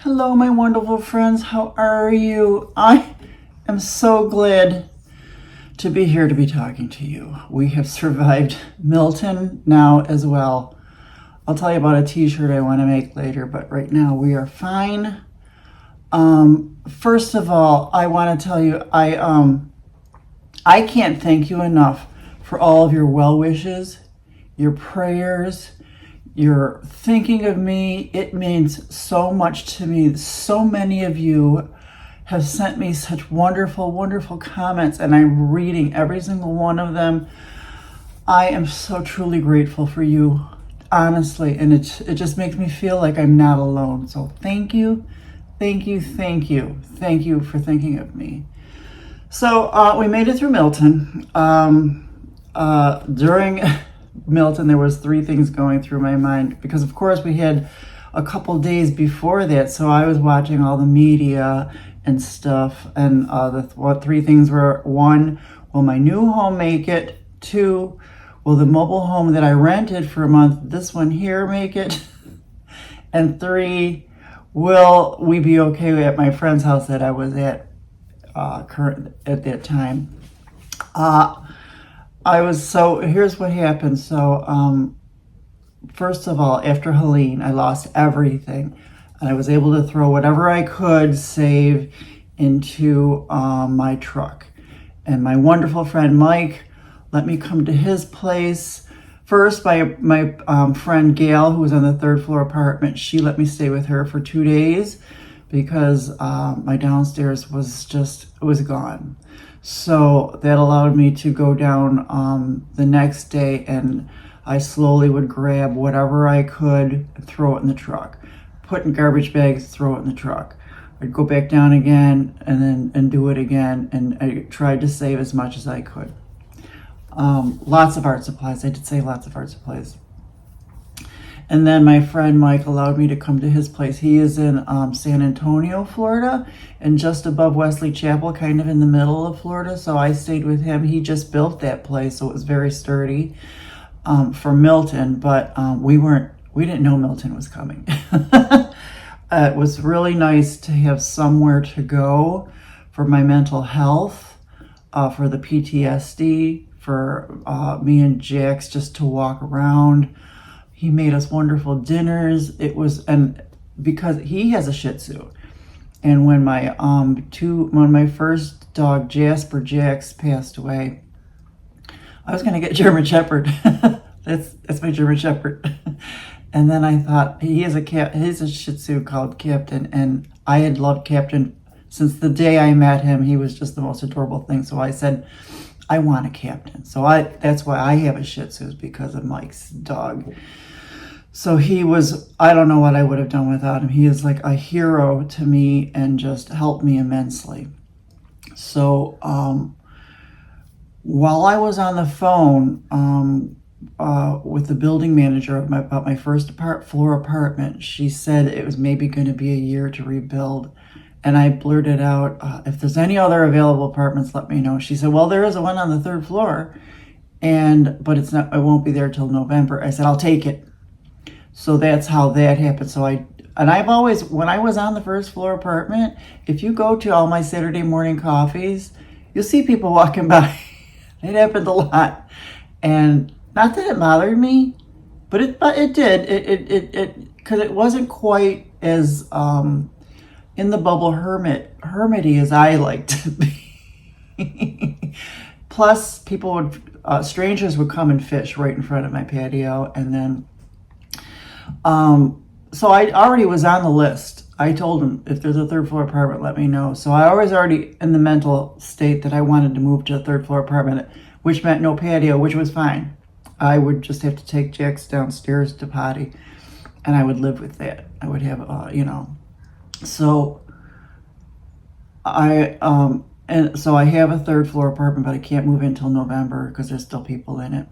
Hello, my wonderful friends. How are you? I am so glad to be here to be talking to you. We have survived Milton now as well. I'll tell you about a t-shirt I want to make later, but right now we are fine. First of all, I want to tell you, I can't thank you enough for all of your well wishes, your prayers, your thinking of me. It means so much to me. So many of you have sent me such wonderful, wonderful comments, and I'm reading every single one of them. I am so truly grateful for you, honestly, and it just makes me feel like I'm not alone. So thank you, thank you, thank you, thank you for thinking of me. So we made it through Milton. During Milton, there was three things going through my mind because, of course, we had a couple days before that, so I was watching all the media and stuff, and what three things were: one, will my new home make it? Two, will the mobile home that I rented for a month, this one here, make it? And three, will we be okay at my friend's house that I was at at that time? Here's what happened. So first of all, after Helene, I lost everything, and I was able to throw whatever I could save into my truck. And my wonderful friend Mike let me come to his place. First, my friend Gail, who was on the third floor apartment, she let me stay with her for 2 days because my downstairs was gone. So that allowed me to go down the next day, and I slowly would grab whatever I could and throw it in the truck. Put in garbage bags, throw it in the truck. I'd go back down again and do it again, and I tried to save as much as I could. Lots of art supplies. I did say lots of art supplies. And then my friend Mike allowed me to come to his place. He is in San Antonio, Florida, and just above Wesley Chapel, kind of in the middle of Florida. So I stayed with him. He just built that place, so it was very sturdy for Milton. But we didn't know Milton was coming. It was really nice to have somewhere to go for my mental health, for the PTSD, for me and Jax just to walk around. He made us wonderful dinners. And because he has a Shih Tzu, and when my first dog Jax passed away, I was gonna get German Shepherd. that's my German Shepherd. And then I thought, he's a Shih Tzu called Captain, and I had loved Captain since the day I met him. He was just the most adorable thing. So I said, I want a Captain. So that's why I have a Shih Tzu, is because of Mike's dog. So I don't know what I would have done without him. He is like a hero to me and just helped me immensely. So while I was on the phone with the building manager about my first floor apartment, she said it was maybe going to be a year to rebuild. And I blurted out, if there's any other available apartments, let me know. She said, well, there is one on the third floor, but it won't be there till November. I said, I'll take it. So that's how that happened. I've always, when I was on the first floor apartment, if you go to all my Saturday morning coffees, you'll see people walking by. It happened a lot. And not that it bothered me, but it did. Because it wasn't quite as in the bubble hermity as I like to be. Plus, strangers would come and fish right in front of my patio, and then so I already was on the list. I told him, if there's a third floor apartment, let me know. So I was already in the mental state that I wanted to move to a third floor apartment, which meant no patio, which was fine. I would just have to take Jax downstairs to potty, and I would live with that. I would have, So so I have a third floor apartment, but I can't move in until November because there's still people in it.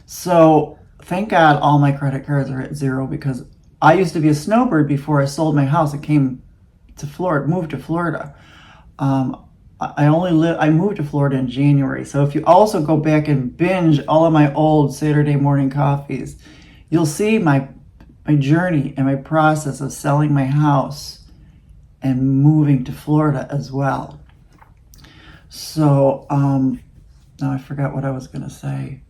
So thank God all my credit cards are at zero, because I used to be a snowbird before I sold my house and moved to Florida. I moved to Florida in January. So if you also go back and binge all of my old Saturday morning coffees, you'll see my journey and my process of selling my house and moving to Florida as well. So now I forgot what I was going to say.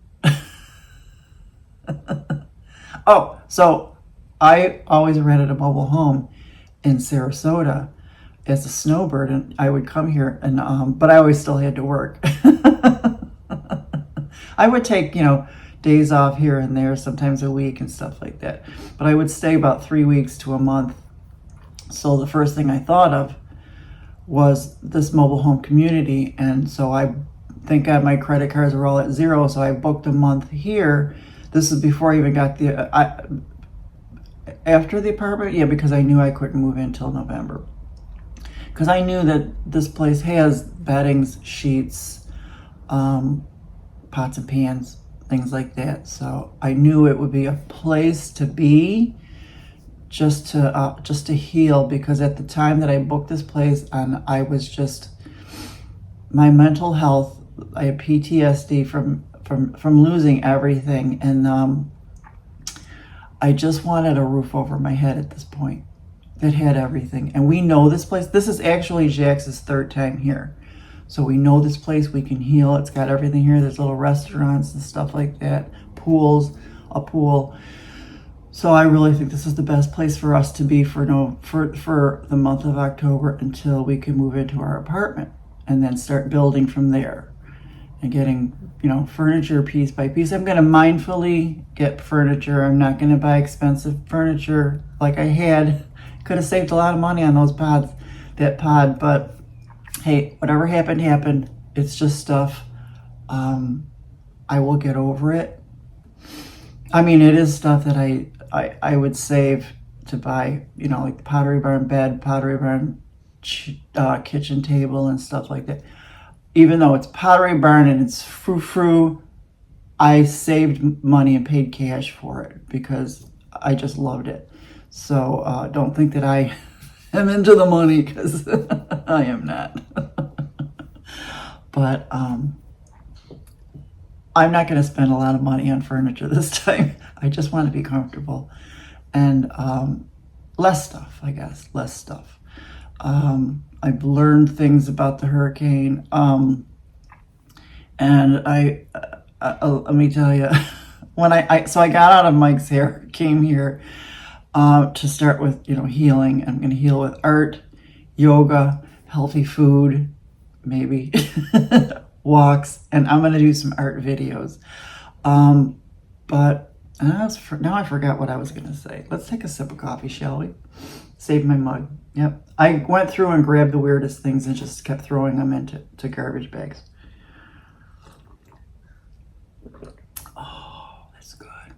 Oh, so I always rented a mobile home in Sarasota as a snowbird, and I would come here, and but I always still had to work. I would take, days off here and there, sometimes a week and stuff like that. But I would stay about 3 weeks to a month. So the first thing I thought of was this mobile home community, and so I thank God my credit cards were all at zero, so I booked a month here. This is before I even got after the apartment, yeah, because I knew I couldn't move in until November. Because I knew that this place has beddings, sheets, pots and pans, things like that. So I knew it would be a place to be, just to heal, because at the time that I booked this place, and I was just, my mental health, I had PTSD from losing everything, and I just wanted a roof over my head at this point that had everything. And we know this place. This is actually Jax's third time here. So we know this place, we can heal. It's got everything here. There's little restaurants and stuff like that, pools, a pool. So I really think this is the best place for us to be for the month of October until we can move into our apartment and then start building from there and getting, furniture piece by piece. I'm going to mindfully get furniture. I'm not going to buy expensive furniture like I had. Could have saved a lot of money on that pod, but hey, whatever happened. It's just stuff. I will get over it. I mean, it is stuff that I would save to buy, like the Pottery Barn bed, Pottery Barn kitchen table and stuff like that. Even though it's Pottery Barn and it's frou-frou, I saved money and paid cash for it because I just loved it. So don't think that I am into the money, because I am not. But I'm not going to spend a lot of money on furniture this time. I just want to be comfortable. And less stuff, I guess. Less stuff. I've learned things about the hurricane. And let me tell you, when I got out of Mike's hair, came here to start with, healing. I'm going to heal with art, yoga, healthy food, maybe walks, and I'm going to do some art videos. But now I forgot what I was going to say. Let's take a sip of coffee, shall we? Save my mug. Yep. I went through and grabbed the weirdest things and just kept throwing them into garbage bags. Oh, that's good.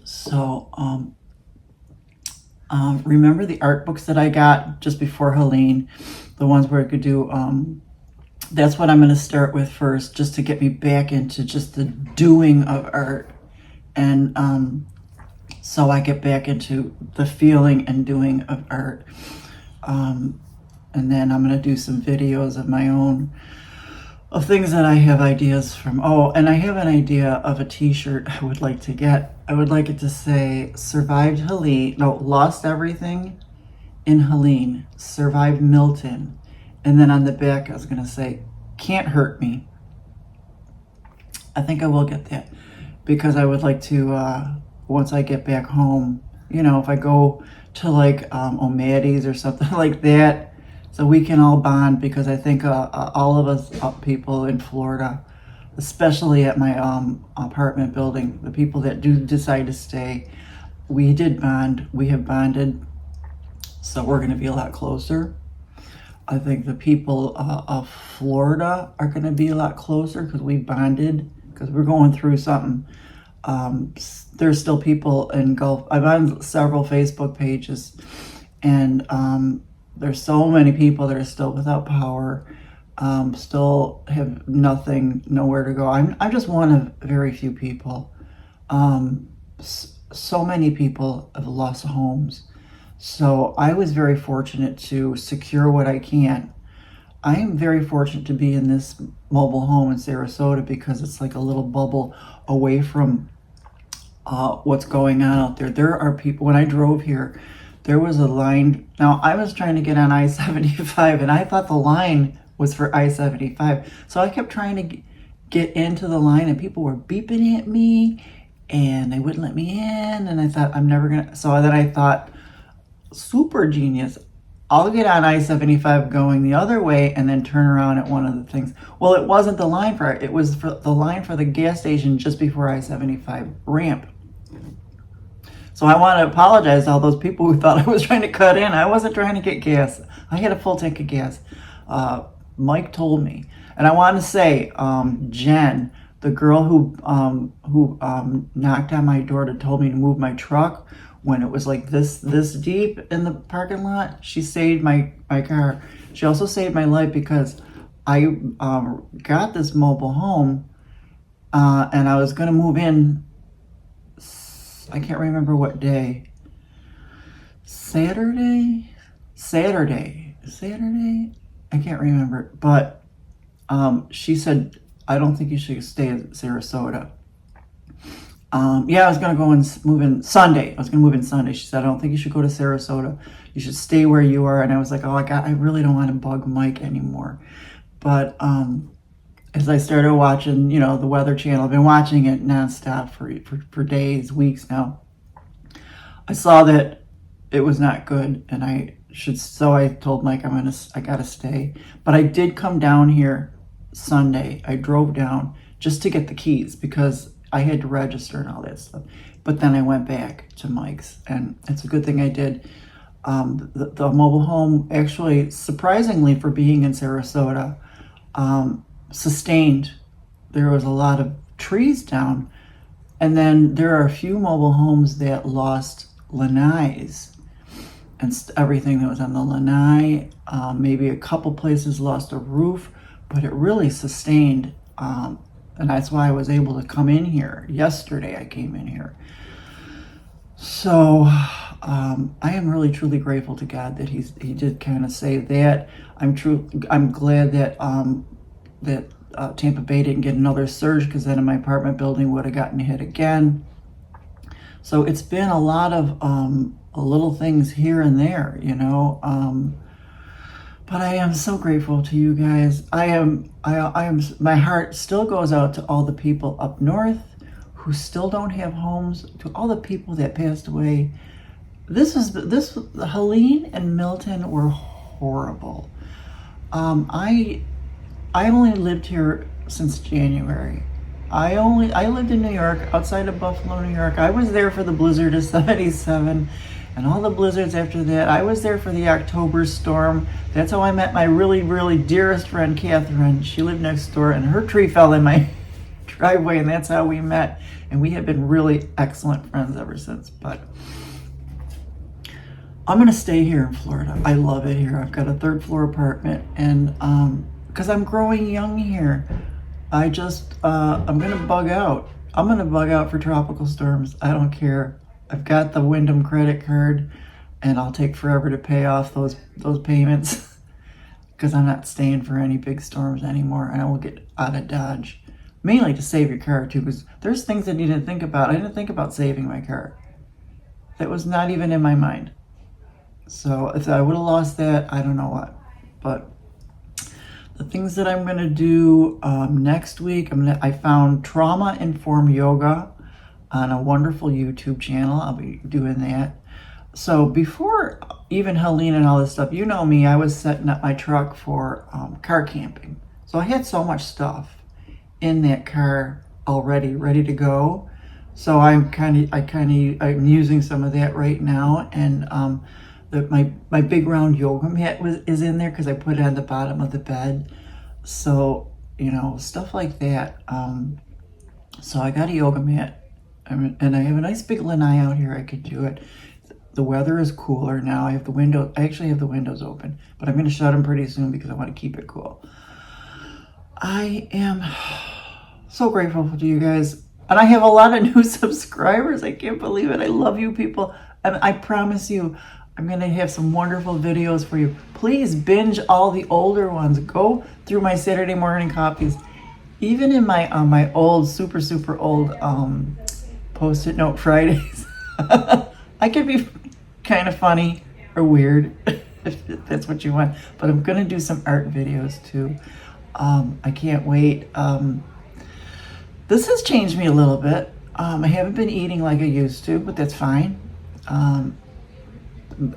So, remember the art books that I got just before Helene, the ones where I could do, that's what I'm going to start with first, just to get me back into just the doing of art. And so I get back into the feeling and doing of art. And then I'm going to do some videos of my own, of things that I have ideas from. Oh, and I have an idea of a t-shirt I would like to get. I would like it to say, lost everything in Helene, survived Milton. And then on the back, I was going to say, can't hurt me. I think I will get that, because I would like to, once I get back home, if I go to like O'Maddy's or something like that, so we can all bond, because I think all of us people in Florida, especially at my apartment building, the people that do decide to stay, we did bond. We have bonded, so we're going to be a lot closer. I think the people of Florida are going to be a lot closer because we bonded, because we're going through something. There's still people in Gulf. I'm on several Facebook pages, and there's so many people that are still without power, still have nothing, nowhere to go. I'm just one of very few people. So many people have lost homes. So I was very fortunate to secure what I can. I am very fortunate to be in this mobile home in Sarasota because it's like a little bubble away from what's going on out there. There are people, when I drove here, there was a line. Now, I was trying to get on I-75, and I thought the line was for I-75. So I kept trying to get into the line, and people were beeping at me, and they wouldn't let me in. And I thought, I'm never going to. So then I thought, super genius. I'll get on I-75 going the other way and then turn around at one of the things. Well, it wasn't the line for it. It was for the line for the gas station just before I-75 ramp. So I want to apologize to all those people who thought I was trying to cut in. I wasn't trying to get gas. I had a full tank of gas. Mike told me. And I want to say, Jen, the girl who knocked on my door to told me to move my truck when it was like this deep in the parking lot, she saved my car. She also saved my life because I got this mobile home and I was going to move in. I can't remember what day. Saturday? I can't remember. But she said, I don't think you should stay in Sarasota. Yeah, I was going to go and move in Sunday. She said, I don't think you should go to Sarasota. You should stay where you are. And I was like, oh, I really don't want to bug Mike anymore. But as I started watching, the Weather Channel, I've been watching it nonstop for days, weeks now. I saw that it was not good, and so I told Mike I gotta stay. But I did come down here Sunday. I drove down just to get the keys because I had to register and all that stuff. But then I went back to Mike's, and it's a good thing I did. The mobile home, actually, surprisingly for being in Sarasota, sustained. There was a lot of trees down, and then there are a few mobile homes that lost lanais and everything that was on the lanai. Maybe a couple places lost a roof, but it really sustained, and that's why I was able to come in here. Yesterday I came in here. So I am really truly grateful to God that he did kind of save that. I'm glad that Tampa Bay didn't get another surge, because then my apartment building would have gotten hit again. So it's been a lot of little things here and there, but I am so grateful to you guys. I am. My heart still goes out to all the people up north who still don't have homes, to all the people that passed away. Helene and Milton were horrible. I only lived here since January. I lived in New York, outside of Buffalo, New York. I was there for the blizzard of '77 and all the blizzards after that. I was there for the October storm. That's how I met my really, really dearest friend, Catherine. She lived next door, and her tree fell in my driveway, and that's how we met. And we have been really excellent friends ever since. But I'm going to stay here in Florida. I love it here. I've got a 3rd floor apartment, and because I'm growing young here, I'm going to bug out. I'm going to bug out for tropical storms. I don't care. I've got the Wyndham credit card, and I'll take forever to pay off those payments because I'm not staying for any big storms anymore, and I will get out of Dodge. Mainly to save your car, too, because there's things that you didn't think about. I didn't think about saving my car. That was not even in my mind. So if I would have lost that, I don't know what. But the things that I'm going to do next week, I found trauma-informed yoga on a wonderful YouTube channel. I'll be doing that. So before even Helene and all this stuff, you know me, I was setting up my truck for car camping. So I had so much stuff in that car already ready to go. So I'm using some of that right now, and my big round yoga mat is in there because I put it on the bottom of the bed. So stuff like that. So I got a yoga mat, and I have a nice big lanai out here. I could do it. The weather is cooler now. I actually have the windows open, but I'm going to shut them pretty soon because I want to keep it cool. I am so grateful to you guys. And I have a lot of new subscribers. I can't believe it. I love you people. And I promise you, I'm going to have some wonderful videos for you. Please binge all the older ones. Go through my Saturday morning copies. Even in my my old, super old Post-it note Fridays. I could be kind of funny or weird if that's what you want. But I'm going to do some art videos too. I can't wait. This has changed me a little bit. I haven't been eating like I used to, but that's fine.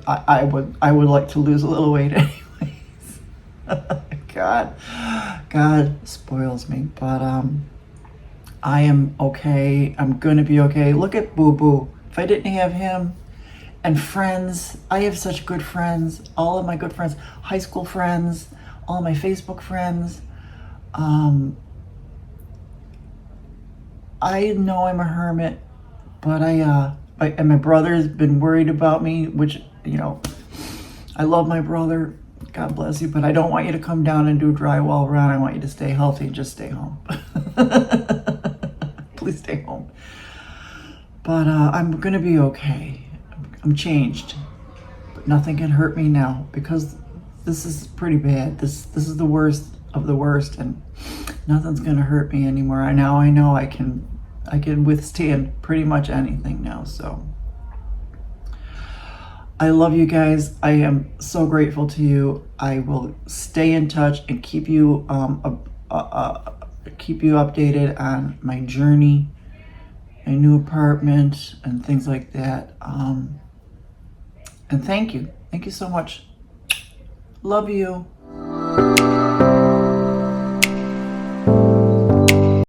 I would like to lose a little weight anyways. God spoils me, but I am okay. I'm gonna be okay. Look at Boo Boo. If I didn't have him and friends, I have such good friends. All of my good friends, high school friends, all my Facebook friends. I know I'm a hermit, but and my brother's been worried about me, which, you know, I love my brother. God bless you, but I don't want you to come down and do drywall around. I want you to stay healthy and just stay home. Please stay home. But I'm gonna be okay. I'm changed, but nothing can hurt me now because this is pretty bad. This is the worst of the worst, and nothing's gonna hurt me anymore. I know I can withstand pretty much anything now. So I love you guys. I am so grateful to you. I will stay in touch and keep you updated on my journey, my new apartment, and things like that. And thank you so much. Love you.